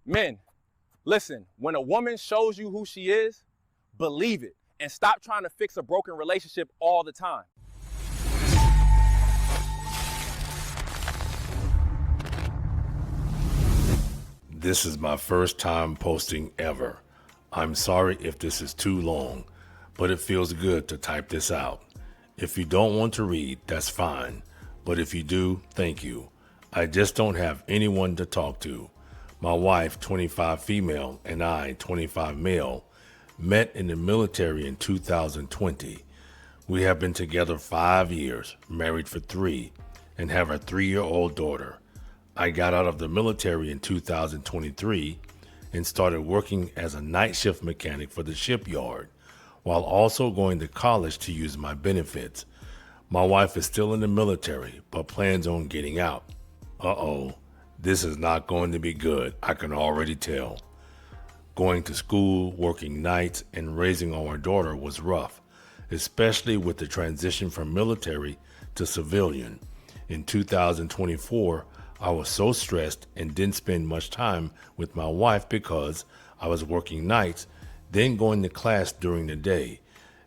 Men, listen, when a woman shows you who she is, believe it and stop trying to fix a broken relationship all the time. This is my first time posting ever. I'm sorry if this is too long, but it feels good to type this out. If you don't want to read, that's fine. But if you do, thank you. I just don't have anyone to talk to. My wife, 25 female, and I, 25 male, met in the military in 2020. We have been together 5 years, married for 3, and have a 3-year-old daughter. I got out of the military in 2023 and started working as a night shift mechanic for the shipyard, while also going to college to use my benefits. My wife is still in the military, but plans on getting out. This is not going to be good, I can already tell. Going to school, working nights, and raising our daughter was rough, especially with the transition from military to civilian. In 2024, I was so stressed and didn't spend much time with my wife because I was working nights, then going to class during the day.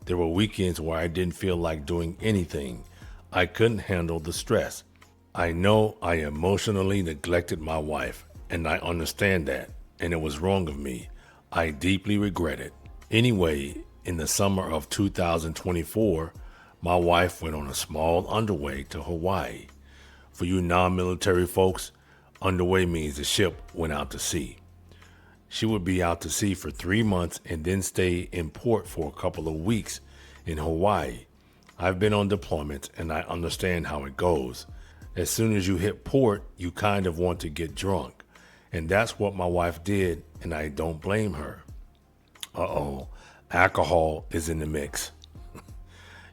There were weekends where I didn't feel like doing anything. I couldn't handle the stress. I know I emotionally neglected my wife, and I understand that, and it was wrong of me. I deeply regret it. Anyway, in the summer of 2024, my wife went on a small underway to Hawaii. For you non-military folks, underway means the ship went out to sea. She would be out to sea for 3 months and then stay in port for a couple of weeks in Hawaii. I've been on deployments and I understand how it goes. As soon as you hit port, you kind of want to get drunk. And that's what my wife did, and I don't blame her. Alcohol is in the mix.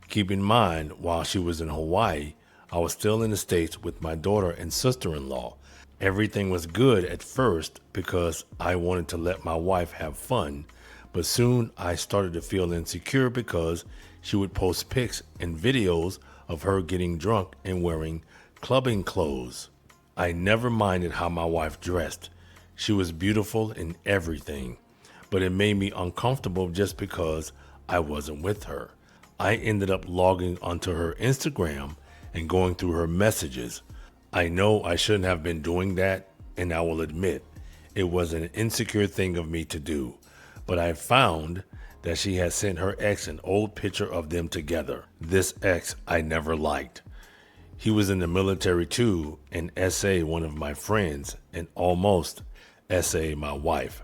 Keep in mind, while she was in Hawaii, I was still in the States with my daughter and sister-in-law. Everything was good at first because I wanted to let my wife have fun, but soon I started to feel insecure because she would post pics and videos of her getting drunk and wearing clubbing clothes. I never minded how my wife dressed. She was beautiful in everything, but it made me uncomfortable just because I wasn't with her. I ended up logging onto her Instagram and going through her messages. I know I shouldn't have been doing that, and I will admit it was an insecure thing of me to do, but I found that she had sent her ex an old picture of them together. This ex I never liked. He was in the military too, and SA one of my friends, and almost SA my wife.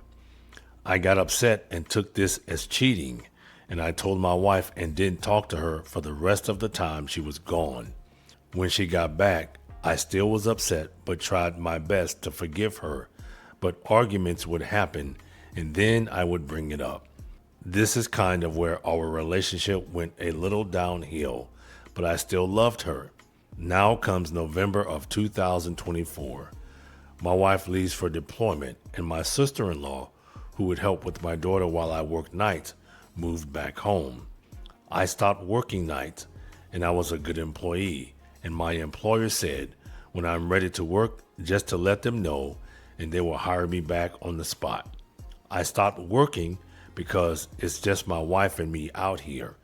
I got upset and took this as cheating, and I told my wife and didn't talk to her for the rest of the time she was gone. When she got back, I still was upset but tried my best to forgive her, but arguments would happen and then I would bring it up. This is kind of where our relationship went a little downhill, but I still loved her. Now comes November of 2024. My wife leaves for deployment and my sister-in-law, who would help with my daughter while I worked nights, moved back home. I stopped working nights and I was a good employee. And my employer said, when I'm ready to work, just to let them know, and they will hire me back on the spot. I stopped working because it's just my wife and me out here.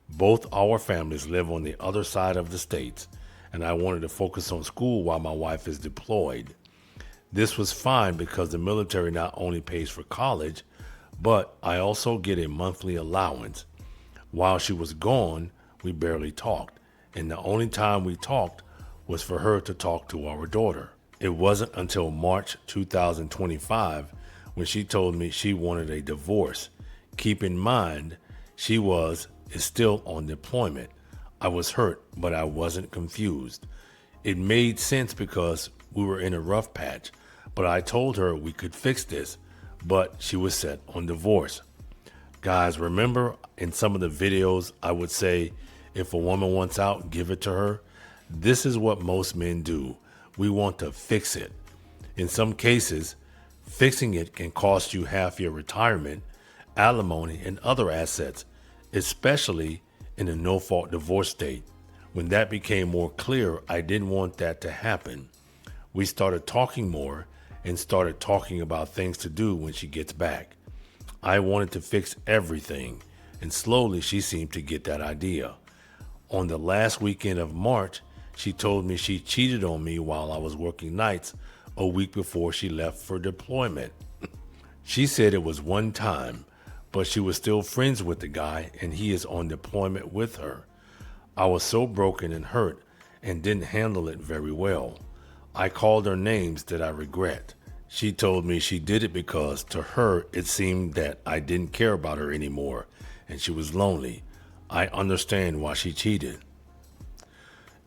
Both our families live on the other side of the states, and I wanted to focus on school while my wife is deployed. This was fine because the military not only pays for college, but I also get a monthly allowance. While she was gone, we barely talked. And the only time we talked was for her to talk to our daughter. It wasn't until March 2025 when she told me she wanted a divorce. Keep in mind, she is still on deployment. I was hurt, but I wasn't confused. It made sense because we were in a rough patch, but I told her we could fix this, but she was set on divorce. Guys, remember in some of the videos I would say, if a woman wants out, give it to her. This is what most men do. We want to fix it. In some cases, fixing it can cost you half your retirement, alimony, and other assets, especially in a no-fault divorce state. When that became more clear, I didn't want that to happen. We started talking more, and started talking about things to do when she gets back. I wanted to fix everything, and slowly she seemed to get that idea. On the last weekend of March, she told me she cheated on me while I was working nights a week before she left for deployment. She said it was one time, but she was still friends with the guy and he is on deployment with her. I was so broken and hurt and didn't handle it very well. I called her names that I regret. She told me she did it because to her it seemed that I didn't care about her anymore and she was lonely. I understand why she cheated.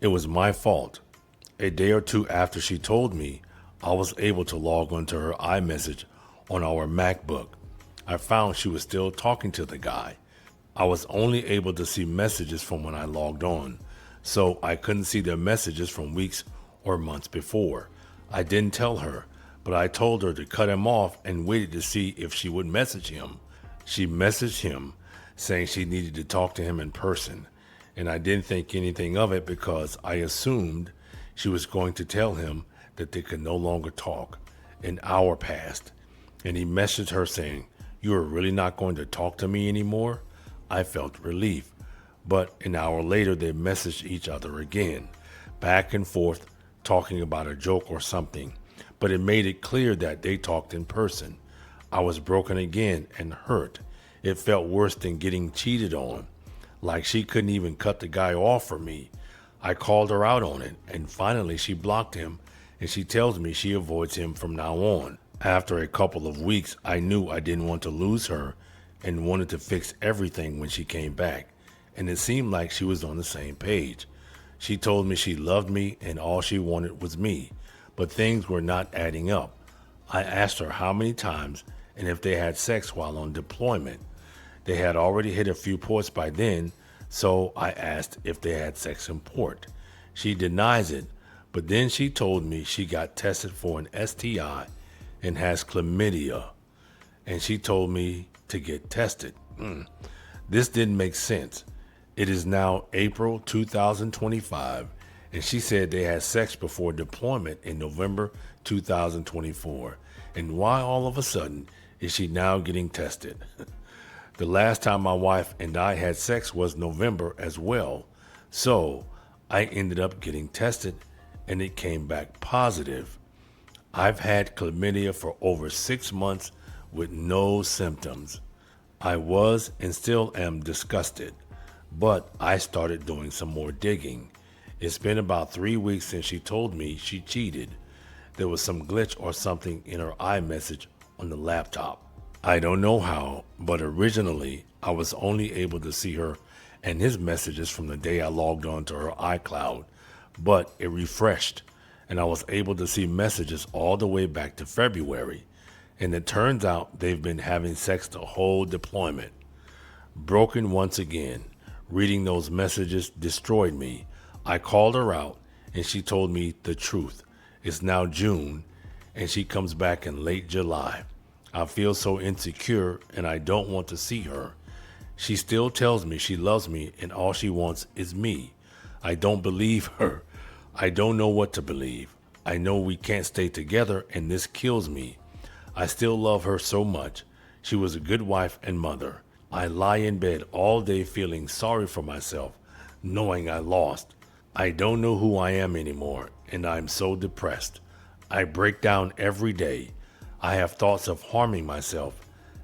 It was my fault. A day or two after she told me, I was able to log onto her iMessage on our MacBook. I found she was still talking to the guy. I was only able to see messages from when I logged on, so I couldn't see their messages from weeks or months before. I didn't tell her, but I told her to cut him off and waited to see if she would message him. She messaged him saying she needed to talk to him in person, and I didn't think anything of it because I assumed she was going to tell him that they could no longer talk. An hour passed, and he messaged her saying, "You are really not going to talk to me anymore?" I felt relief, but an hour later they messaged each other again, back and forth, talking about a joke or something, but it made it clear that they talked in person. I was broken again and hurt. It felt worse than getting cheated on, like she couldn't even cut the guy off for me. I called her out on it, and finally she blocked him, and she tells me she avoids him from now on. After a couple of weeks, I knew I didn't want to lose her and wanted to fix everything when she came back, and it seemed like she was on the same page. She told me she loved me and all she wanted was me, but things were not adding up. I asked her how many times and if they had sex while on deployment. They had already hit a few ports by then, so I asked if they had sex in port. She denies it, but then she told me she got tested for an STI and has chlamydia, and she told me to get tested. This didn't make sense. It is now April 2025, and she said they had sex before deployment in November 2024. And why all of a sudden is she now getting tested? The last time my wife and I had sex was November as well, so I ended up getting tested and it came back positive. I've had chlamydia for over 6 months with no symptoms. I was and still am disgusted, but I started doing some more digging. It's been about 3 weeks since she told me she cheated. There was some glitch or something in her iMessage on the laptop. I don't know how, but originally I was only able to see her and his messages from the day I logged on to her iCloud, but it refreshed and I was able to see messages all the way back to February, and it turns out they've been having sex the whole deployment. Broken once again. Reading those messages destroyed me. I called her out and she told me the truth. It's now June and she comes back in late July. I feel so insecure and I don't want to see her. She still tells me she loves me and all she wants is me. I don't believe her. I don't know what to believe. I know we can't stay together and this kills me. I still love her so much. She was a good wife and mother. I lie in bed all day feeling sorry for myself, knowing I lost. I don't know who I am anymore and I'm so depressed. I break down every day. I have thoughts of harming myself,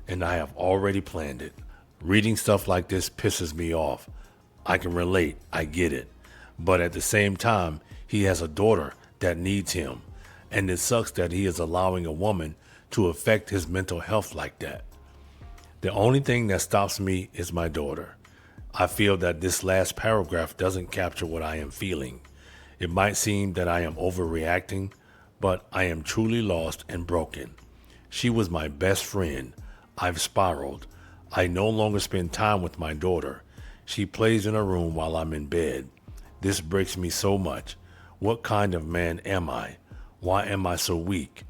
and I have already planned it. Reading stuff like this pisses me off. I can relate, I get it. But at the same time, he has a daughter that needs him, and it sucks that he is allowing a woman to affect his mental health like that. The only thing that stops me is my daughter. I feel that this last paragraph doesn't capture what I am feeling. It might seem that I am overreacting, but I am truly lost and broken. She was my best friend. I've spiraled. I no longer spend time with my daughter. She plays in her room while I'm in bed. This breaks me so much. What kind of man am I? Why am I so weak?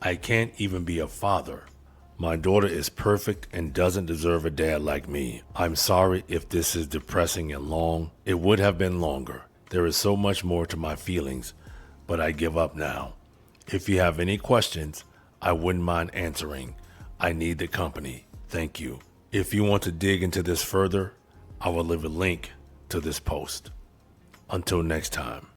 I can't even be a father. My daughter is perfect and doesn't deserve a dad like me. I'm sorry if this is depressing and long. It would have been longer. There is so much more to my feelings, but I give up now. If you have any questions, I wouldn't mind answering. I need the company. Thank you. If you want to dig into this further, I will leave a link to this post. Until next time.